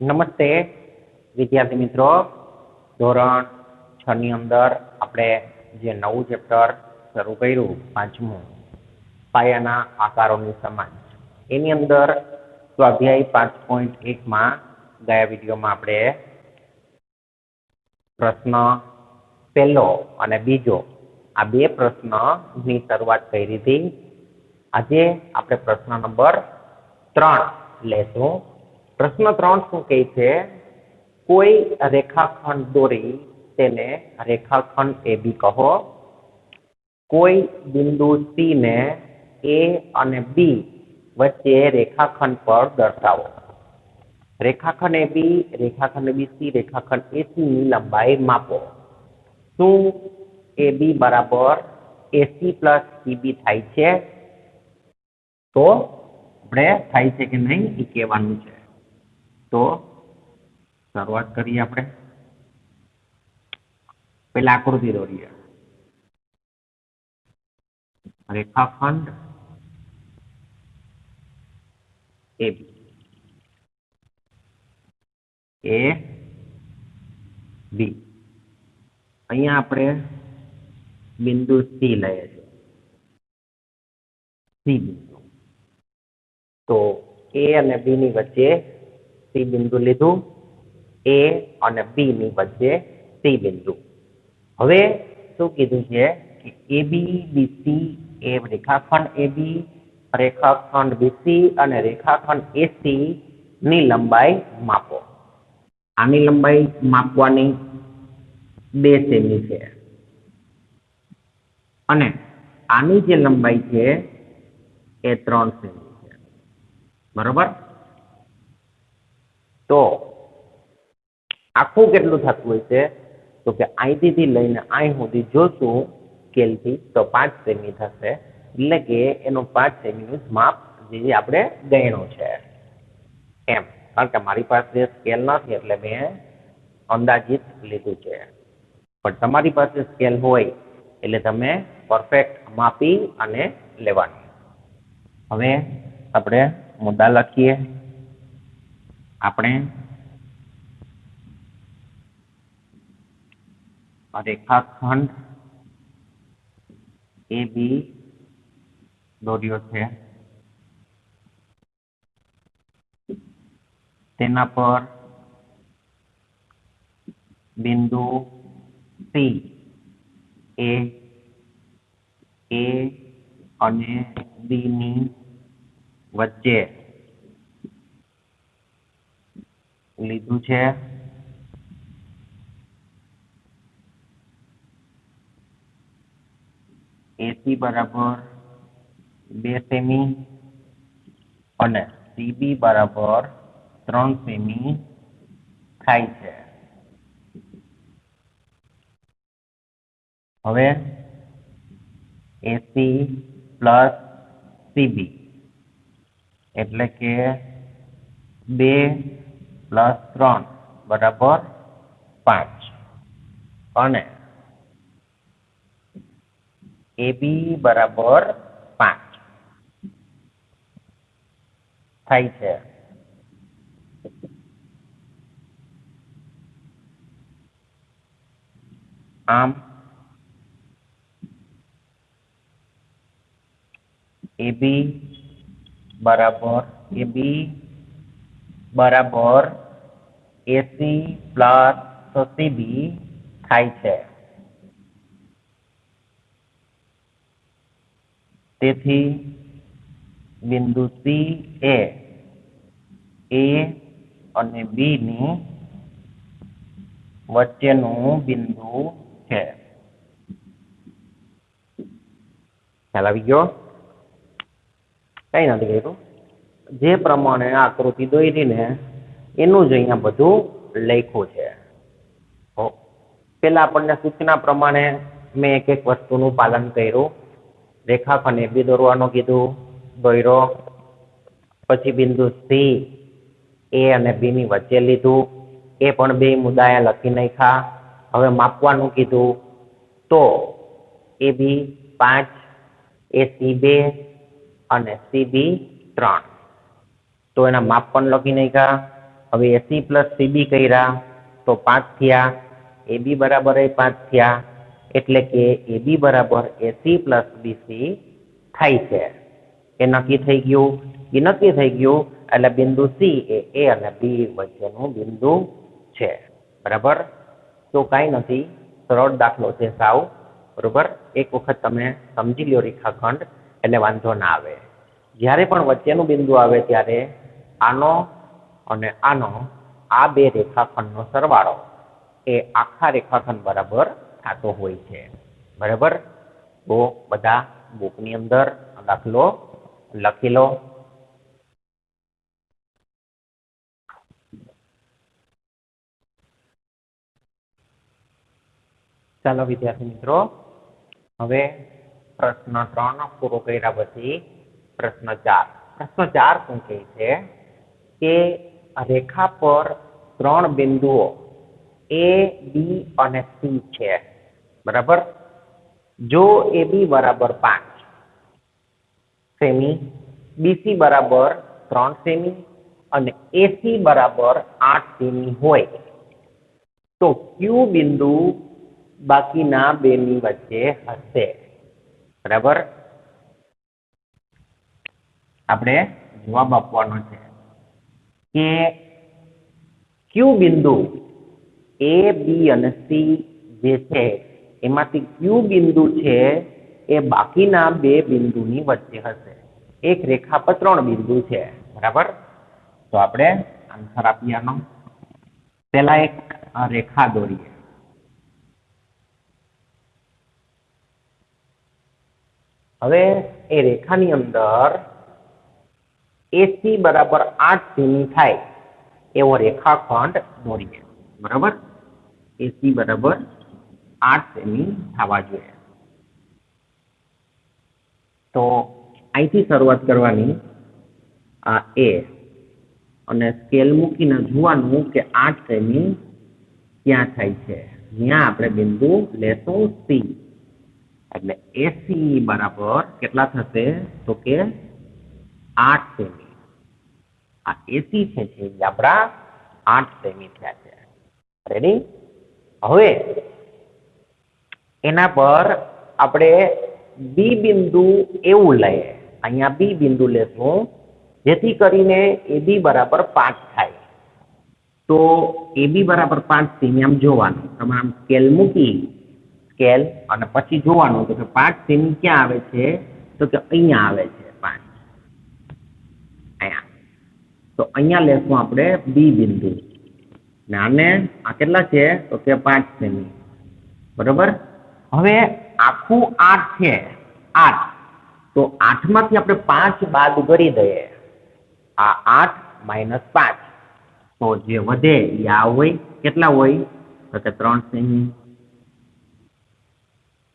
નમસ્તે વિદ્યાર્થી મિત્રો, ધોરણ 6 ની અંદર આપણે જે નવું ચેપ્ટર શરૂ કર્યું પાંચમું પાયાના આકારોની સમાજ, એની અંદર સ્વાધ્યાય 5.1 માં ગયા વિડીયોમાં આપણે પ્રશ્ન પહેલો અને બીજો આ બે પ્રશ્નની શરૂઆત કરી હતી. આજે આપણે પ્રશ્ન નંબર 3 લેશું. પ્રશ્ન 3 શું કહે છે? કોઈ રેખાખંડ દોરી તેને રેખાખંડ AB કહો. કોઈ બિંદુ C ને A અને B વચ્ચે રેખાખંડ પર દર્શાવો. રેખાખંડ AB, રેખાખંડ BC, રેખાખંડ AC ની લંબાઈ માપો. શું AB બરાબર AC પ્લસ CB થાય છે? તો આપણે થાય છે કે નહીં એ કહેવાનું છે. તો શરૂઆત કરીએ. આપણે પેલા આકૃતિ દોરીએ. રેખાખંડ AB AB, અહીંયા આપણે બિંદુ C લઈએ છીએ. C બિંદુ, તો A અને B ની વચ્ચે C બિંદુ લીધું, A અને B ની વચ્ચે C બિંદુ. હવે શું કીધું છે કે AB BC એ રેખાખંડ AB, રેખાખંડ BC અને રેખાખંડ AC ની લંબાઈ માપો. આની લંબાઈ માપવાની 2 સેમી છે અને આની જે લંબાઈ છે એ 3 સેમી છે. બરોબર? તો આખું કેટલું થતું હોય છે? તો કે અહીંથી લઈને અહીં સુધી જોશું સ્કેલથી તો 5 સેમી થશે. એટલે કે એનું 5 સેમીનું માપ જે આપણે ગણ્યું છે એમ. કારણ કે મારી પાસે સ્કેલ નથી એટલે મેં અંદાજિત લીધું છે. પણ તમારી પાસે સ્કેલ હોય એટલે તમે પરફેક્ટ માપી અને લેવાનું. હવે આપણે મુદ્દા લખીએ. આપણે રેખાખંડ AB દોર્યો છે. તેના પર બિંદુ C એ A અને B ની વચ્ચે લીધું છે. AC બરાબર 2 સેમી અને CB બરાબર 3 સેમી થાય છે. હવે AC પ્લસ CB એટલે કે 2 પ્લસ 3 બરાબર 5 અને AB બરાબર 5 થાય છે. આમ AB બરાબર AC પ્લસ CB થાય છે. તેથી બિંદુ C એ A અને B ની વચ્ચેનું બિંદુ છે. ખ્યાલ આવી ગયો? કઈ નથી કર્યું. જે પ્રમાણે આકૃતિ દોરી ને એનું જ અહીંયા બધું લખ્યું છે. પેલા આપણને સૂચના પ્રમાણે મેં એક વસ્તુનું પાલન કર્યું. રેખાખંડ AB દોરવાનું કીધું, દોર્યો. પછી બિંદુ C A અને B ની વચ્ચે લીધું, એ પણ 2 મુદ્દા લખી નાખ્યા. હવે માપવાનું કીધું તો AB 5, AC 2 અને CB 3. તો એના માપ પણ લખી નાખ્યા. હવે એસી પ્લસ સીબી કર્યા તો 5 થયા, એબી બરાબર 5 થયા, એટલે કે એબી બરાબર એસી પ્લસ બીસી થાય છે. એ નક્કી થઈ ગયું. એ નક્કી થઈ ગયું એટલે બિંદુ સી એ અને બી વચ્ચેનું બિંદુ છે. બરાબર. તો કાંઈ નથી, સરળ દાખલો છે સાવ. બરોબર. એક વખત તમે સમજી લો રેખાખંડ એટલે વાંધો ના આવે. જ્યારે પણ વચ્ચેનું બિંદુ આવે ત્યારે આનો અને આનો આ બે રેખાખંડનો સરવાળો એ આખા રેખાખંડ બરાબર થતો હોય છે. બરાબર. તો બધા બુકની અંદર દાખલો લખી લો. ચાલો વિદ્યાર્થી મિત્રો, હવે પ્રશ્ન 3 પૂરો કર્યા પછી પ્રશ્ન 4. પ્રશ્ન 4 શું કહે છે કે રેખા પર 3 બિંદુઓ એ બી અને સી છે. બરાબર. જો એ બી બરાબર 5 સેમી, બીસી બરાબર 3 સેમી અને એસી બરાબર 8 સેમી હોય તો ક્યુ બિંદુ બાકીના બેની વચ્ચે હશે. બરાબર. આપણે જવાબ આપવાનો છે કે ક્યુ બિંદુ એ બી અને સી જે છે એમાંથી ક્યુ બિંદુ છે એ બાકીના બે બિંદુની વચ્ચે હશે. એક રેખા પર 3 બિંદુ છે. બરાબર. તો આપણે આન્સર આપીએ આનો. પહેલા એક રેખા દોરીએ. હવે એ રેખાની અંદર એસી બરાબર 8 સેમી થાય એવો રેખાખંડ દોરીએ. બરાબર. એસી બરાબર 8 સેમી થવા જોઈએ. તો અહીંથી શરૂઆત કરવાની. આ એ અને સ્કેલ મૂકીને જોવાનું કે 8 સેમી ક્યાં થાય છે. ત્યાં આપણે બિંદુ લેશું સી. એટલે એસી બરાબર કેટલા થશે તો કે 8 સેમી. આ એસી છે એ આપણા 8 સેમી થયા છે. રેડી. હવે એના પર આપણે બી બિંદુ એવું લઈએ. અહીંયા બી બિંદુ લેશું જેથી કરીને એબી બરાબર 5 થાય. તો એબી બરાબર 5 સેમી આમ જોવાનું. તમે આમ સ્કેલ મૂકી સ્કેલ અને પછી જોવાનું તો કે 5 સેમી ક્યાં આવે છે તો કે અહીંયા આવે છે 5. અહીંયા. તો અહીંયા લેશું આપણે બી બિંદુ. ને આને આ કેટલા છે તો કે 5 સેમી. બરોબર. હવે આખું 8 છે. 8. તો 8 માંથી આપણે 5 બાદ કરી દઈએ. આ 8 માઇનસ 5. તો જે વધે એ આ હોય. કેટલા હોય તો કે 3 સેમી.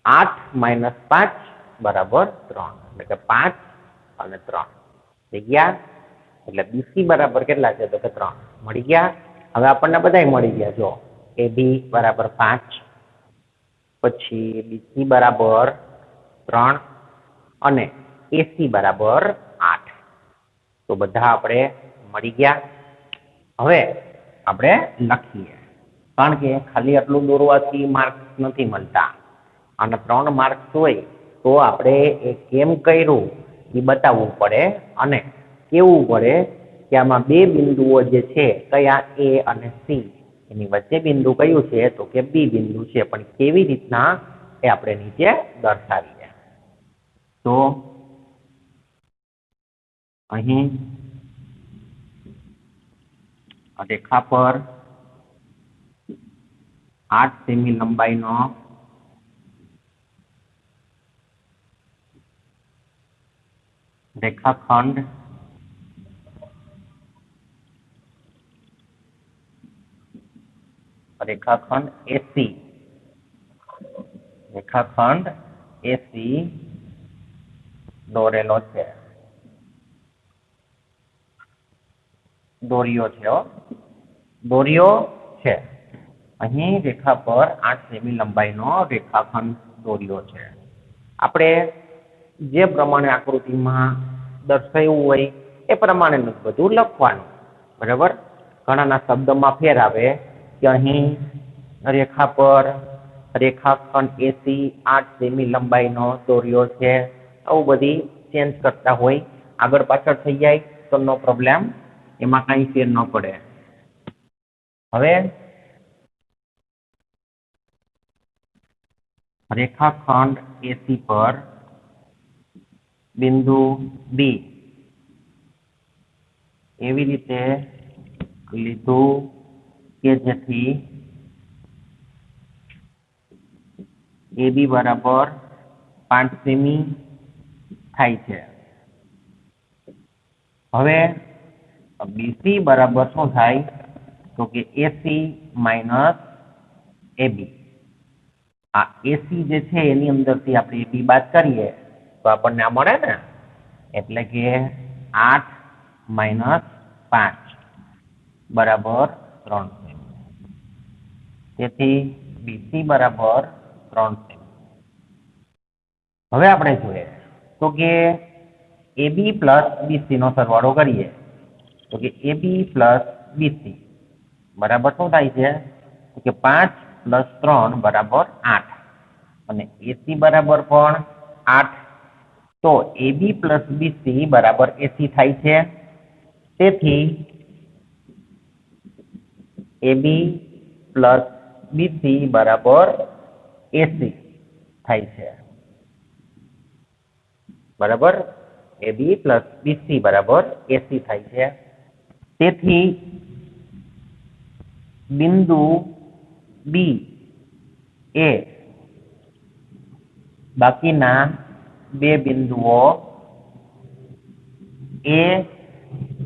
8 માઇનસ 5 બરાબર 3. એટલે કે 5 અને 3 થઈ ગયા. એટલે બીસી બરાબર કેટલા છે તો કે 3 મળી ગયા. હવે આપણને બધાય મળી ગયા. જો એ બી બરાબર 5, પછી બીસી બરાબર 3 અને એસી બરાબર 8. તો બધા આપણે મળી ગયા. હવે આપણે લખીએ. કારણ કે ખાલી આટલું દોરવાથી માર્ક્સ નથી મળતા. અને 3 માર્ક્સ હોય તો આપણે એ કેમ કર્યું એ બતાવવું પડે અને કેવું પડે કે આમાં બે બિંદુઓ જે છે કયા એ અને સી એની વચ્ચે બિંદુ કયું છે તો કે બી બિંદુ છે. પણ કેવી રીતના એ આપણે નીચે દર્શાવીએ. તો અહીં રેખા પર 8 સેમી લંબાઈનો રેખાખંડ એસી દોરેલો છે. દોર્યો છે. અહીં રેખા પર 8 સેમી લંબાઈનો રેખાખંડ દોર્યો છે. આપણે જે પ્રમાણે આકૃતિમાં દર્શાવ્યું હોય એ પ્રમાણેનું બધું લખવાનું. બરાબર. ઘણાના શબ્દમાં ફેર આવે કે અહીં રેખા પર રેખાખંડ એસી 8 સેમી લંબાઈનો દોર્યો છે, આવું બધી ચેન્જ કરતા હોય. આગળ પાછળ થઈ જાય તો નો પ્રોબ્લેમ, એમાં કઈ ફેર ન પડે. હવે રેખાખંડ એસી પર બિંદુ બી એવી રીતે લીધું કે જેથી AB બરાબર 5 સેમી થાય છે. હવે BC બરાબર શું થાય તો કે AC માઇનસ AB. આ AC જે છે એની અંદરથી આપણે AB બાદ કરીએ તો આપણને આ મળે ને, એટલે કે 8 માઇનસ 5 બરાબર 3 સેમી. તેથી BC બરાબર 3 સેમી. હવે આપણે જોઈએ તો કે AB પ્લસ BC નો સરવાળો કરીએ તો કે AB પ્લસ BC બરાબર શું થાય છે તો કે 5 પ્લસ 3 બરાબર 8 અને AC બરાબર પણ 8. તો AB પ્લસ BC બરાબર AC થાય છે. તેથી AB પ્લસ BC બરાબર AC થાય છે. બરાબર, AB પ્લસ BC બરાબર AC થાય છે. તેથી બિંદુ B એ બાકીના બે બિંદુઓ A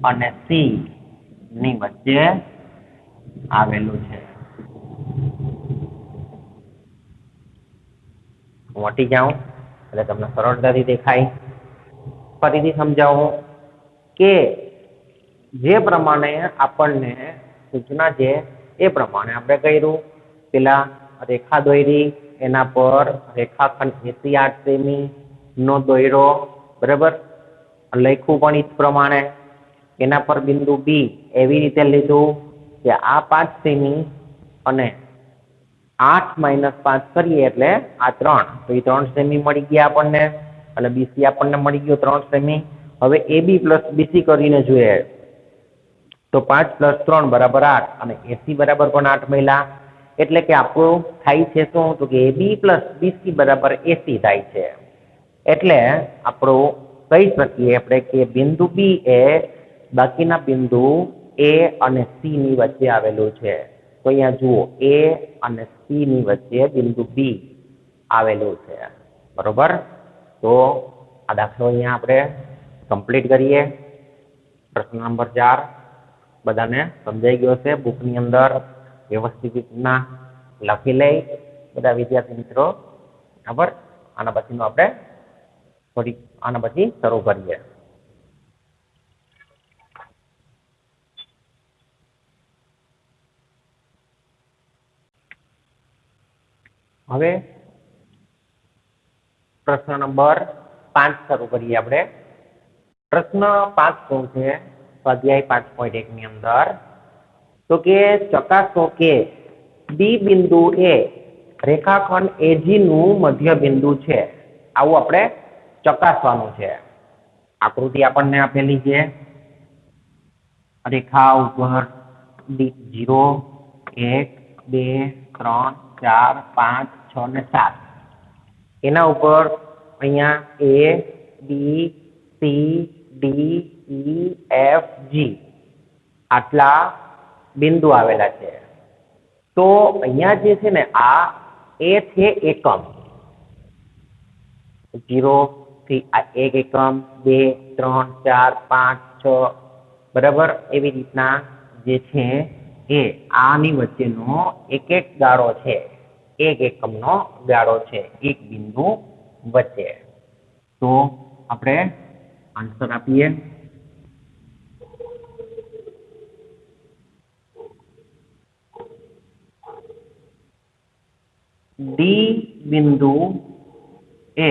અને C ની વચ્ચે આવેલું છે. મોટી જાઉં એટલે તમને સરળતાથી દેખાય. ફરીથી સમજાવું કે જે પ્રમાણે આપણને સૂચના છે એ પ્રમાણે આપણે કર્યું. પેલા રેખા દોરી, એના પર રેખાખંડ 8 સેમી નો દોર્યો, બરાબર, લખ્યું પણ એ જ પ્રમાણે. એના પર બિંદુ બી એવી રીતે લીધું કે આ 5 સેમી અને 8 માઇનસ 5 કરીએ એટલે આ 3, તો એ 3 સેમી મળી ગયા આપણને, અને બીસી આપણને મળી ગયો 3 સેમી. હવે AB પ્લસ BC કરીને જોઈએ તો 5 પ્લસ 3 બરાબર 8 અને AC બરાબર પણ 8 મળ્યા. એટલે કે આપણું થાય છે શું તો કે AB પ્લસ BC બરાબર AC થાય છે. એટલે આપણું કહી શકીએ આપણે કે બિંદુ B એ બાકીના બિંદુ A અને C ની વચ્ચે આવેલું છે. તો અહીંયા જુઓ A અને C ની વચ્ચે બિંદુ B આવેલું છે. બરોબર, તો આ દાખલો અહીંયા આપણે કમ્પ્લીટ કરીએ. પ્રશ્ન નંબર 4 બધાને સમજાઈ ગયો છે. બુકની અંદર વ્યવસ્થિત રીતના લખી લઈ બધા વિદ્યાર્થી મિત્રો. બરાબર, આના પછીનું આપણે આના પછી શરૂ કરીએ. હવે પ્રશ્ન નંબર 5 શરૂ કરીએ આપણે. પ્રશ્ન 5 શું છે સ્વાધ્યાય 5.1 ની અંદર તો કે ચકાસો કે બી બિંદુ એ રેખાખંડ AG નું મધ્ય બિંદુ છે. આવું આપણે ચકાસવાનું છે. આકૃતિ આપણને આપેલી છે. રેખા ઉપર 0 1 2 3 4 5 6 ને 7 એના ઉપર અહીંયા A B C D E F G આટલા બિંદુ આવેલા છે. તો અહીંયા જે છે ને આ A છે એકમ, 0 થી આ 1 એકમ, 2 3 4 5 6, બરાબર, એવી રીતના જે છે એ આની વચ્ચેનો એક એક ગાળો છે, એક એકમનો ગાળો છે એક બિંદુ વચ્ચે. તો આપણે આન્સર આપીએ. ડી બિંદુ એ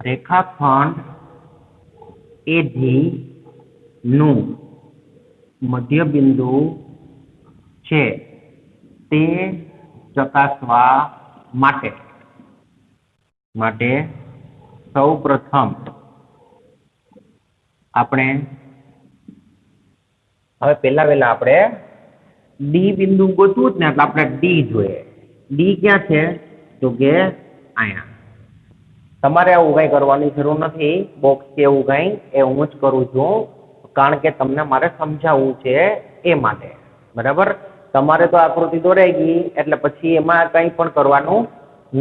રેખાખંડ AG નું મધ્ય બિંદુ છે તે ચકાસવા માટે સૌ પ્રથમ આપણે હવે પહેલા વહેલા આપણે ડી બિંદુ ગોતવું જ ને એટલે આપણે ડી જોઈએ. ડી ક્યાં છે? તો કે અહીંયા. તમારે આવું કઈ કરવાની જરૂર નથી. બોક્સ કે એવું કઈ એ હું જ કરું છું, કારણ કે તમને મારે સમજાવવું છે એ માટે. બરાબર? તમારે તો આકૃતિ દોરાઈ ગઈ એટલે પછી એમાં કંઈ પણ કરવાનું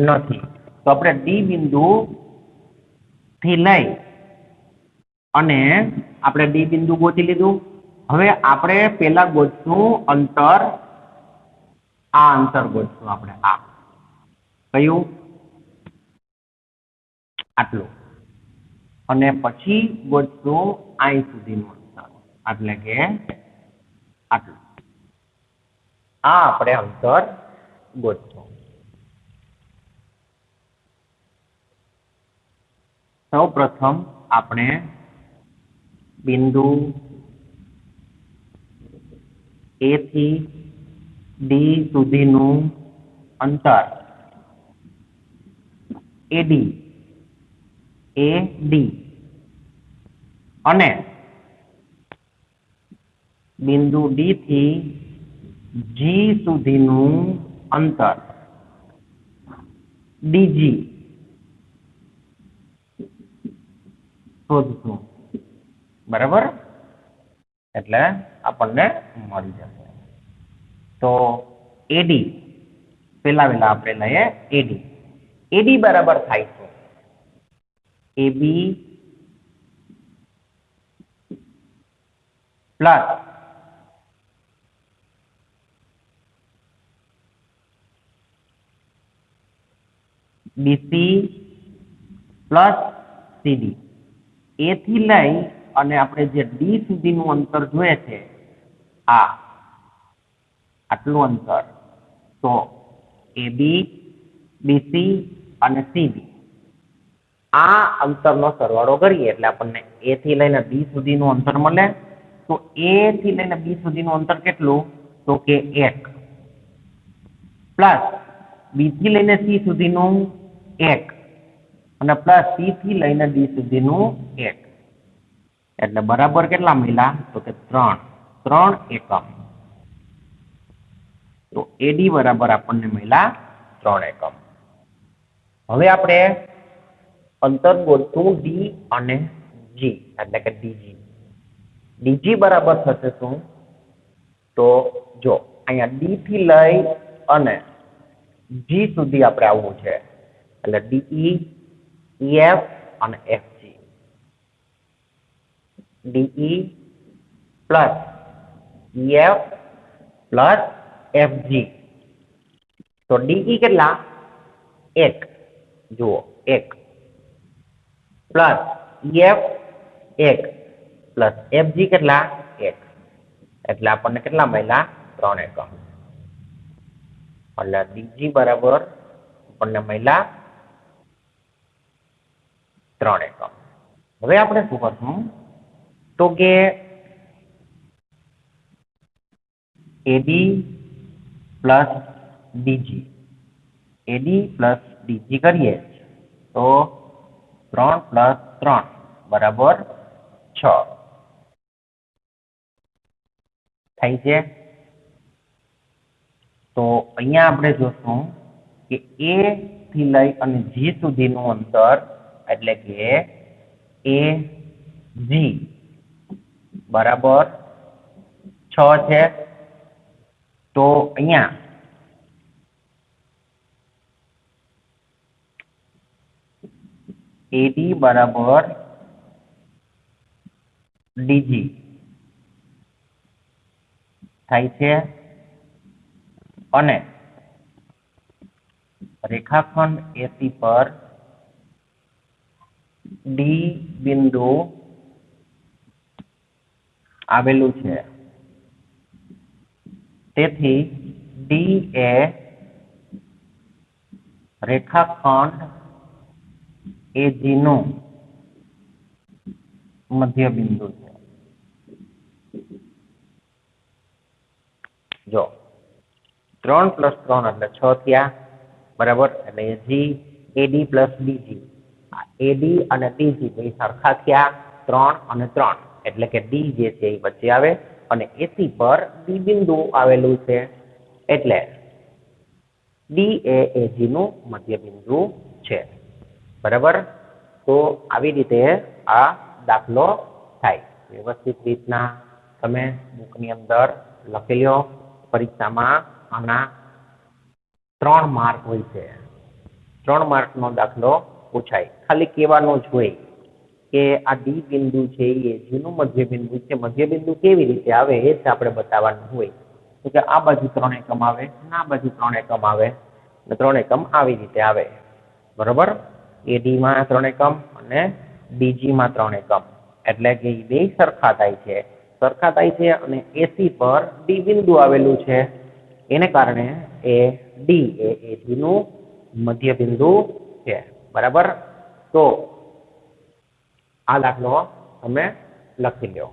નથી. તો આપણે ડી બિંદુ થી લઈ અને આપણે ડી બિંદુ ગોતી લીધું. હવે આપણે પેલા ગોતશું અંતર. આ અંતર ગોતશું આપણે. આ કયું? આટલું. અને પછી ગોતશું અહીં સુધીનું અંતર, એટલે કે આટલું. આ આપણે અંતર ગોતશું. સૌ પ્રથમ આપણે બિંદુ એ થી ડી સુધીનું અંતર એડી અને બિંદુ ડી થી જી સુધીનું અંતર ડીજી શોધશું. બરાબર? એટલે આપણને મળી જશે. તો એડી પેલા વેલા આપણે લઈએ એડી. એડી બરાબર થાય છે એબી પ્લસ બીસી પ્લસ સીડી. એ થી લઈ અને આપણે જે ડી સુધીનું અંતર જોઈએ છે આટલું અંતર, તો એબી, બીસી અને સીડી આ અંતરનો સરવાળો કરીએ એટલે આપણને એ થી લઈને બી સુધીનું અંતર મળે. તો એ થી લઈને બી સુધીનું અંતર કેટલું? તો કે 1 પ્લસ બી થી લઈને સી સુધીનું 1 અને પ્લસ સી થી લઈને ડી સુધીનું 1 એટલે બરાબર કેટલા મળ્યા? તો કે 3 એકમ. તો એડી બરાબર આપણને મળ્યા 3 એકમ. હવે આપણે અંતર ગોતશું ડી અને જી, એટલે કે ડીજી. ડીજી બરાબર થશે શું? તો જો અહીંયા ડી થી લઈ અને જી સુધી આપણે આવવું છે, એટલે ડીઈ, ઈએફ અને FG. DE plus EF plus FG. તો ડીઈ કેટલા? 1. જુઓ 1 પ્લસ ઈએફ 1 પ્લસ એફજી કેટલા? 1. એટલે આપણને કેટલા મળ્યા? 3 એકમ. એટલે ડીજી બરાબર આપણને મળ્યા 3 એકમ. હવે આપણે શું કરશું? તો કે AD plus DG, AD plus DG કરીએ તો 3 પ્લસ 3 બરાબર 6 થાય છે. તો અહીંયા આપણે જોશું કે એ થી લઈ અને જી સુધીનું અંતર, એટલે કે એ જી બરાબર 6 છે. તો અહીંયા એડી બરાબર ડીજી થાય છે અને રેખાખંડ એસી પર ડી બિંદુ આવેલું છે. તેથી ડી એ રેખાખંડ એજી નું મધ્ય બિંદુ છે. જો 3 + 3 એટલે 6 થયા, બરાબર. એટલે જી એડી પ્લસ ડીજી, એડી અને ડીજી બે સરખા થયા, 3 અને 3 એટલે કે ડી જે છે એ વચ્ચે આવે અને એસી પર ડી બિંદુ આવેલું છે એટલે ડી એ એજી નું મધ્ય બિંદુ છે, બરાબર. તો આવી રીતે આ દાખલો થાય. વ્યવસ્થિત રીતના તમે બુકની અંદર લખી લો. પરીક્ષામાં આના 3 માર્ક હોય છે. 3 માર્કનો દાખલો પૂછાય. ખાલી કહેવાનું જ હોય કે આ ડી બિંદુ છે એ એજીનું મધ્ય બિંદુ છે. મધ્ય બિંદુ કેવી રીતે આવે એ જ આપણે બતાવવાનું હોય. તો કે આ બાજુ 3 એકમ આવે અને આ બાજુ 3 એકમ આવે અને 3 એકમ આવી રીતે આવે, બરોબર. એડીમાં 3 એકમ અને ડીજીમાં 3 એકમ એટલે કે એ બે સરખા થાય છે અને એસી પર ડી બિંદુ આવેલું છે, એને કારણે એ ડી એ એજીનું મધ્ય બિંદુ છે, બરાબર. તો આ દાખલો તમે લખી લો.